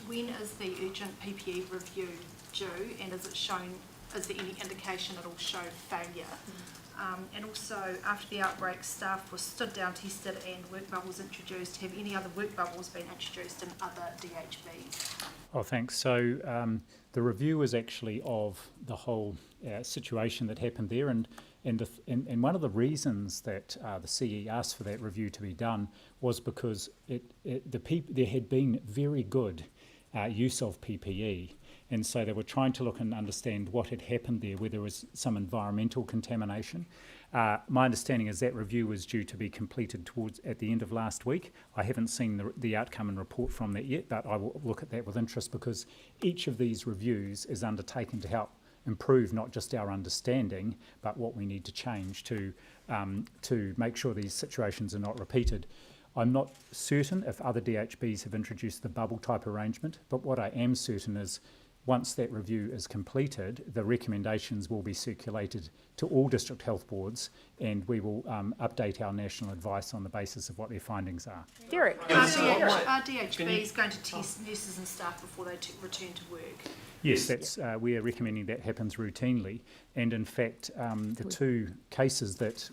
when is the urgent PPE review due, and is there any indication it'll show failure? And also, after the outbreak, staff were stood down, tested, and work bubbles introduced. Have any other work bubbles been introduced in other DHBs? Oh, thanks. So the review is actually of the whole situation that happened there, and one of the reasons that the CE asked for that review to be done was because there had been very good use of PPE. And so they were trying to look and understand what had happened there, whether there was some environmental contamination. My understanding is that review was due to be completed at the end of last week. I haven't seen the outcome and report from that yet, but I will look at that with interest, because each of these reviews is undertaken to help improve not just our understanding, but what we need to change to make sure these situations are not repeated. I'm not certain if other DHBs have introduced the bubble type arrangement, but what I am certain is once that review is completed, the recommendations will be circulated to all district health boards, and we will update our national advice on the basis of what their findings are. Derek. Are DHBs going to test nurses and staff before they return to work? Yes, we are recommending that happens routinely, and in fact, the two cases that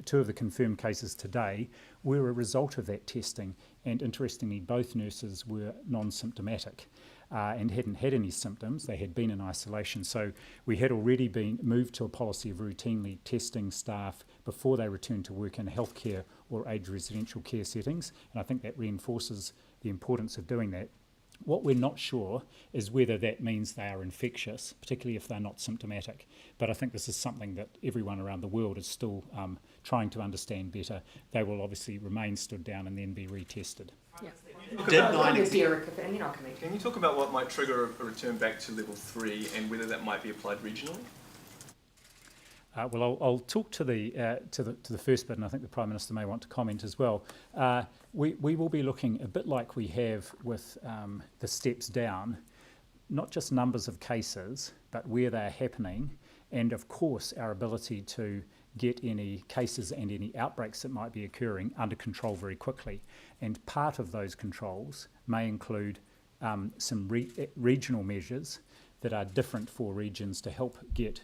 two of the confirmed cases today were a result of that testing, and interestingly, both nurses were non-symptomatic. And hadn't had any symptoms. They had been in isolation. So we had already been moved to a policy of routinely testing staff before they return to work in healthcare or aged residential care settings. And I think that reinforces the importance of doing that. What we're not sure is whether that means they are infectious, particularly if they're not symptomatic. But I think this is something that everyone around the world is still trying to understand better. They will obviously remain stood down and then be retested. Yeah. Can you talk about what might trigger a return back to level 3 and whether that might be applied regionally? Well, I'll talk to the first bit, and I think the Prime Minister may want to comment as well. We will be looking a bit like we have with the steps down, not just numbers of cases, but where they're happening, and of course our ability to get any cases and any outbreaks that might be occurring under control very quickly. And part of those controls may include some regional measures that are different for regions to help get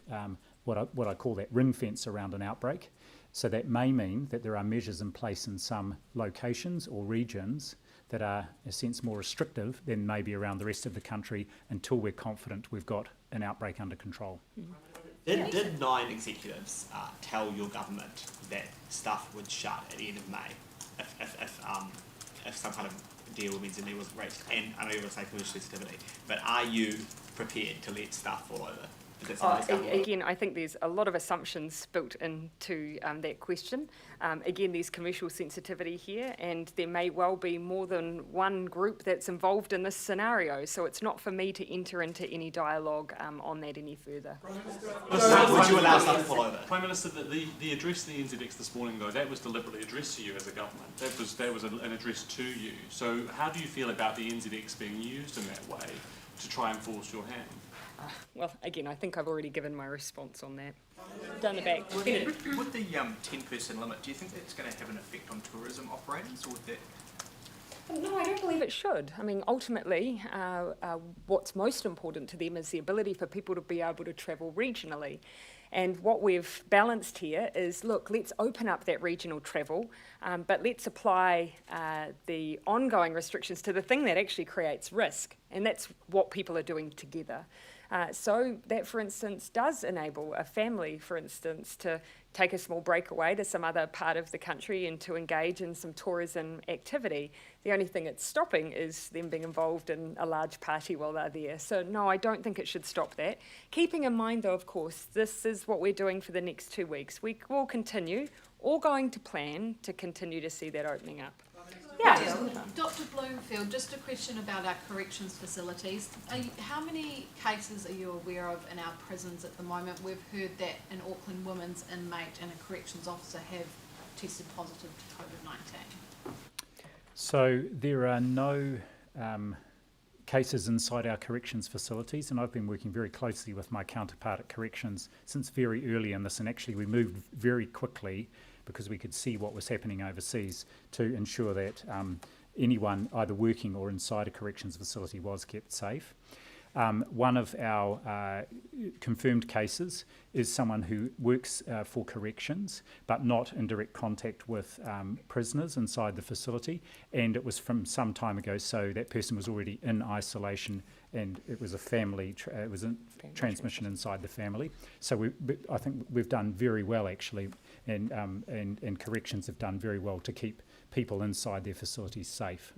what I call that ring fence around an outbreak. So that may mean that there are measures in place in some locations or regions that are, in a sense, more restrictive than maybe around the rest of the country until we're confident we've got an outbreak under control. Did 9 executives tell your government that stuff would shut at the end of May if some kind of deal with NZ was reached? And I know you're going to say commercial sensitivity, but are you prepared to let stuff fall over? Is that Again, I think there's a lot of assumptions built into that question. Again, there's commercial sensitivity here, and there may well be more than one group that's involved in this scenario, so it's not for me to enter into any dialogue on that any further. Would you allow stuff to fall over? Prime Minister, the address to the NZX this morning, though, that was deliberately addressed to you as a government. That was an address to you. So how do you feel about the NZX being used in that way to try and force your hand? Well, again, I think I've already given my response on that. Down the back. With the 10-person limit, do you think that's going to have an effect on tourism operators, or would that? No, I don't believe it should. I mean, ultimately, what's most important to them is the ability for people to be able to travel regionally. And what we've balanced here is, look, let's open up that regional travel, but let's apply the ongoing restrictions to the thing that actually creates risk. And that's what people are doing together. So that, for instance, does enable a family, for instance, to take a small break away to some other part of the country and to engage in some tourism activity. The only thing it's stopping is them being involved in a large party while they're there. So no, I don't think it should stop that. Keeping in mind, though, of course, this is what we're doing for the next 2 weeks. We will continue, all going to plan to continue to see that opening up. Yeah. Dr. Bloomfield, just a question about our corrections facilities. How many cases are you aware of in our prisons at the moment? We've heard that an Auckland women's inmate and a corrections officer have tested positive to COVID-19. So there are no cases inside our corrections facilities, and I've been working very closely with my counterpart at corrections since very early in this, and actually we moved very quickly because we could see what was happening overseas to ensure that anyone either working or inside a corrections facility was kept safe. One of our confirmed cases is someone who works for corrections but not in direct contact with prisoners inside the facility, and it was from some time ago, so that person was already in isolation and it was a family, it was a transmission inside the family. So I think we've done very well actually, and corrections have done very well to keep people inside their facilities safe.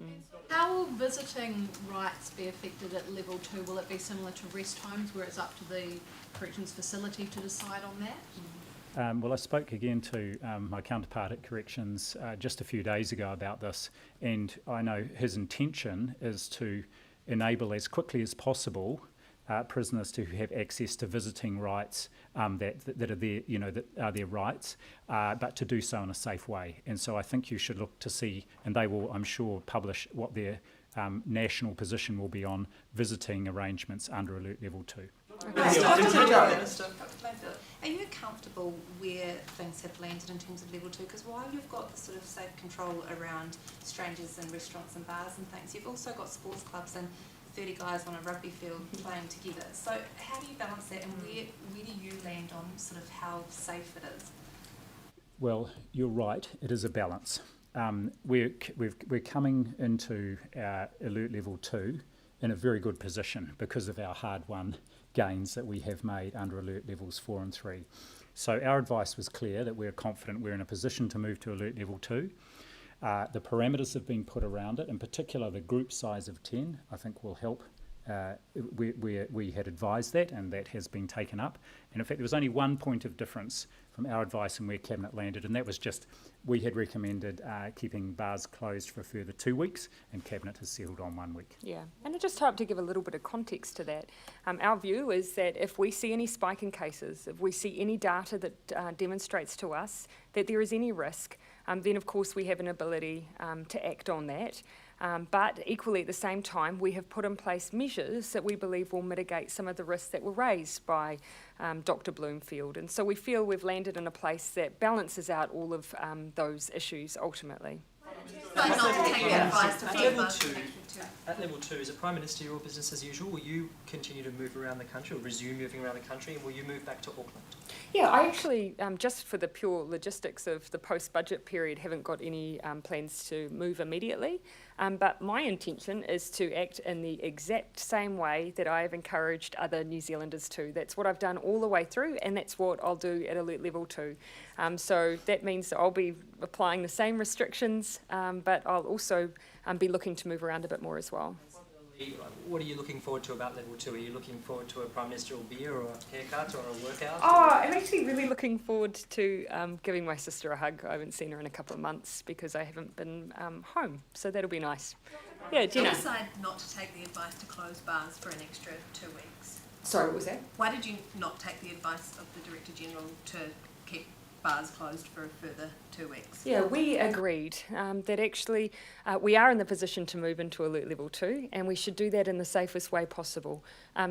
How will visiting rights be affected at level 2? Will it be similar to rest homes where it's up to the corrections facility to decide on that? Well, I spoke again to my counterpart at corrections just a few days ago about this, and I know his intention is to enable as quickly as possible prisoners to have access to visiting rights that are their, that are their rights, but to do so in a safe way. And so I think you should look to see, and they will, I'm sure, publish what their national position will be on visiting arrangements under Alert Level 2. Are you comfortable where things have landed in terms of level 2? Because while you've got the sort of safe control around strangers in restaurants and bars and things, you've also got sports clubs and 30 guys on a rugby field playing together. So how do you balance that, and where do you land on sort of how safe it is? Well, you're right, it is a balance. We're coming into our Alert Level 2 in a very good position because of our hard-won gains that we have made under Alert Levels 4 and 3. So our advice was clear that we're confident we're in a position to move to Alert Level 2. The parameters have been put around it, in particular the group size of 10, I think will help. We had advised that, and that has been taken up. And in fact, there was only one point of difference from our advice and where Cabinet landed, and that was just we had recommended keeping bars closed for a further 2 weeks, and Cabinet has settled on 1 week. Yeah, and I just hope to give a little bit of context to that. Our view is that if we see any spike in cases, if we see any data that demonstrates to us that there is any risk, then of course we have an ability to act on that. But equally at the same time, we have put in place measures that we believe will mitigate some of the risks that were raised by Dr. Bloomfield. And so we feel we've landed in a place that balances out all of those issues ultimately. At level 2, is it Prime Ministerial business as usual? Will you continue to move around the country, or resume moving around the country, and will you move back to Auckland? Yeah, I actually, just for the pure logistics of the post-budget period, haven't got any plans to move immediately. But my intention is to act in the exact same way that I have encouraged other New Zealanders to. That's what I've done all the way through, and that's what I'll do at Alert Level 2. So that means that I'll be applying the same restrictions, but I'll also be looking to move around a bit more as well. What are you looking forward to about level 2? Are you looking forward to a prime ministerial beer or a haircut or a workout? Oh, I'm actually really looking forward to giving my sister a hug. I haven't seen her in a couple of months because I haven't been home, so that'll be nice. Yeah, Did you Gina. decide not to take the advice to close bars for an extra 2 weeks? Sorry, what was that? Why did you not take the advice of the Director General to keep bars closed for a further 2 weeks? Yeah, we agreed that actually we are in the position to move into alert level 2 and we should do that in the safest way possible.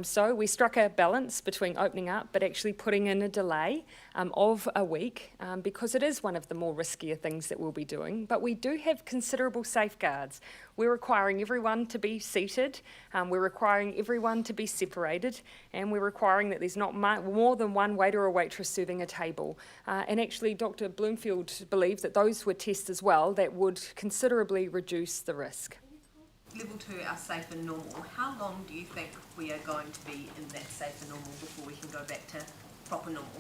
So we struck a balance between opening up but actually putting in a delay of a week because it is one of the more riskier things that we'll be doing, but we do have considerable safeguards. We're requiring everyone to be seated, we're requiring everyone to be separated, and we're requiring that there's not more than one waiter or waitress serving a table. And actually Dr. Bloomfield believes that those were tests as well that would considerably reduce the risk. Level 2 are safe and normal. How long do you think we are going to be in that safe and normal before we can go back to proper normal?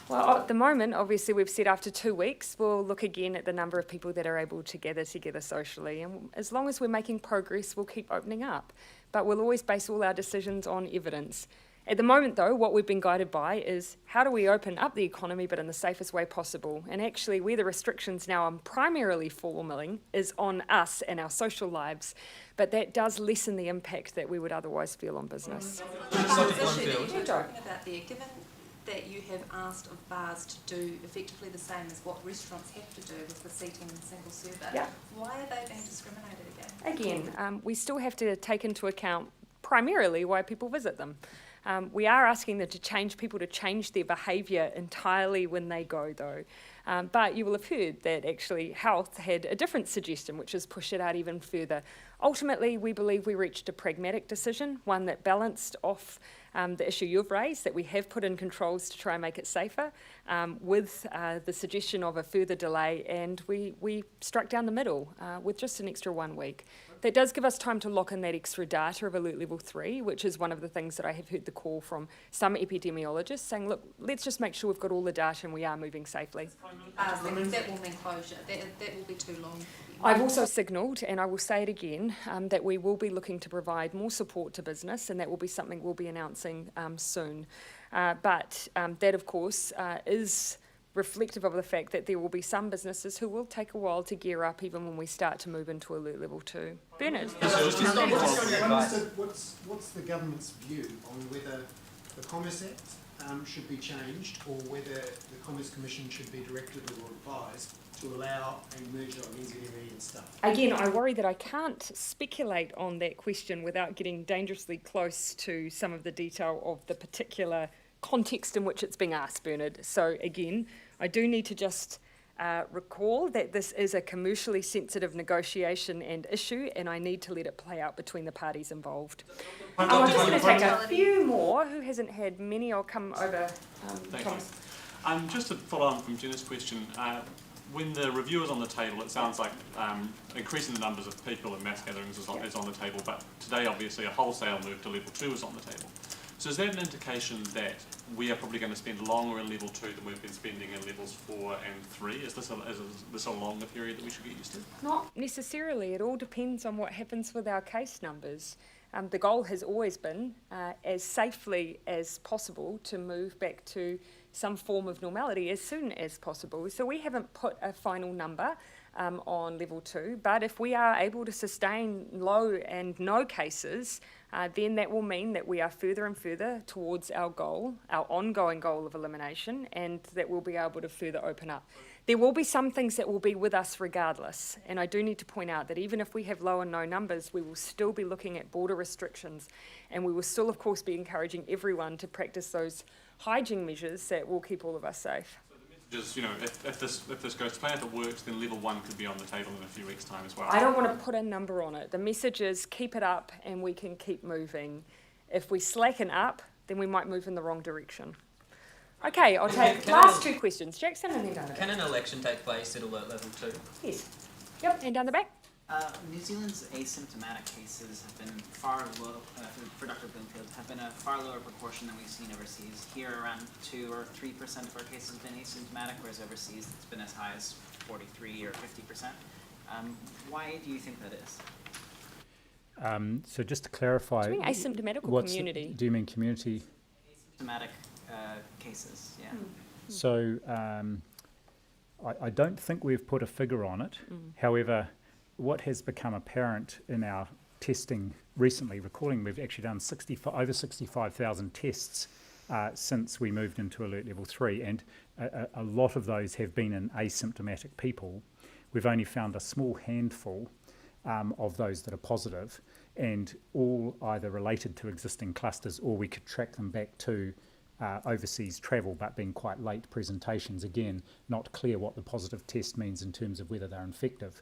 Well, at the moment, obviously, we've said after 2 weeks, we'll look again at the number of people that are able to gather together socially. And as long as we're making progress, we'll keep opening up. But we'll always base all our decisions on evidence. At the moment, though, what we've been guided by is how do we open up the economy but in the safest way possible? And actually, where the restrictions now are primarily falling is on us and our social lives. But that does lessen the impact that we would otherwise feel on business. The issue that you're talking about there, given that you have asked of bars to do effectively the same as what restaurants have to do with the seating and single server, why are they being discriminated against? Again, we still have to take into account primarily why people visit them. We are asking them to change people to change their behaviour entirely when they go, though. But you will have heard that actually Health had a different suggestion, which is push it out even further. Ultimately, we believe we reached a pragmatic decision, one that balanced off the issue you've raised, that we have put in controls to try and make it safer, with the suggestion of a further delay, and we struck down the middle with just an extra 1 week. That does give us time to lock in that extra data of alert level 3, which is one of the things that I have heard the call from some epidemiologists saying, look, let's just make sure we've got all the data and we are moving safely. That will mean closure. That will be too long. I've also signalled, and I will say it again, that we will be looking to provide more support to business, and that will be something we'll be announcing soon. But that, of course, is reflective of the fact that there will be some businesses who will take a while to gear up even when we start to move into alert level 2. Bernard? What's the government's view on whether the Commerce Act should be changed or whether the Commerce Commission should be directed or advised to allow a merger of NZME and stuff? Again, I worry that I can't speculate on that question without getting dangerously close to some of the detail of the particular context in which it's being asked, Bernard. So again, I do need to just recall that this is a commercially sensitive negotiation and issue, and I need to let it play out between the parties involved. I'm just going to take a few more. Who hasn't had many? I'll come over. Thomas. Just to follow on from Gina's question, when the review is on the table, it sounds like increasing the numbers of people in mass gatherings is on the table, but today obviously a wholesale move to level 2 is on the table. So is that an indication that we are probably going to spend longer in level 2 than we've been spending in levels 4 and 3? Is this a longer period that we should get used to? Not necessarily. It all depends on what happens with our case numbers. The goal has always been, as safely as possible, to move back to some form of normality as soon as possible. So we haven't put a final number on level 2, but if we are able to sustain low and no cases, then that will mean that we are further and further towards our goal, our ongoing goal of elimination, and that we'll be able to further open up. There will be some things that will be with us regardless, and I do need to point out that even if we have low and no numbers, we will still be looking at border restrictions, and we will still, of course, be encouraging everyone to practice those hygiene measures that will keep all of us safe. Just, you know, if this goes to plan, if it works, then level 1 could be on the table in a few weeks' time as well. I don't want to put a number on it. The message is keep it up and we can keep moving. If we slacken up, then we might move in the wrong direction. Okay, I'll take last 2 questions. Jackson and then down the back. Can an election take place at alert level 2? Yes. Yep, and down the back. New Zealand's asymptomatic cases have been far low, for Dr. Bloomfield, have been a far lower proportion than we've seen overseas. Here, around 2 or 3% of our cases have been asymptomatic, whereas overseas it's been as high as 43 or 50%. Why do you think that is? So just to clarify, Do you mean asymptomatic or what's community? Do you mean community? Asymptomatic cases, yeah. So I don't think we've put a figure on it. However, what has become apparent in our testing recently, recalling we've actually done over 65,000 tests since we moved into Alert Level 3, and a lot of those have been in asymptomatic people. We've only found a small handful of those that are positive, and all either related to existing clusters, or we could track them back to overseas travel, but being quite late presentations. Again, not clear what the positive test means in terms of whether they're infective.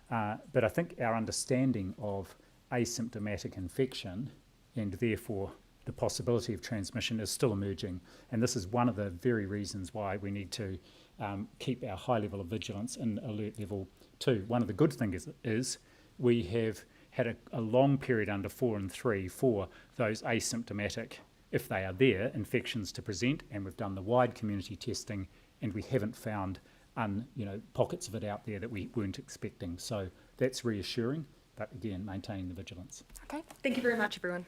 But I think our understanding of asymptomatic infection, and therefore the possibility of transmission, is still emerging. And this is one of the very reasons why we need to keep our high level of vigilance in Alert Level 2. One of the good things is we have had a long period under 4 and 3 for those asymptomatic, if they are there, infections to present, and we've done the wide community testing, and we haven't found pockets of it out there that we weren't expecting. So that's reassuring, but again, maintaining the vigilance. Okay, thank you very much, everyone.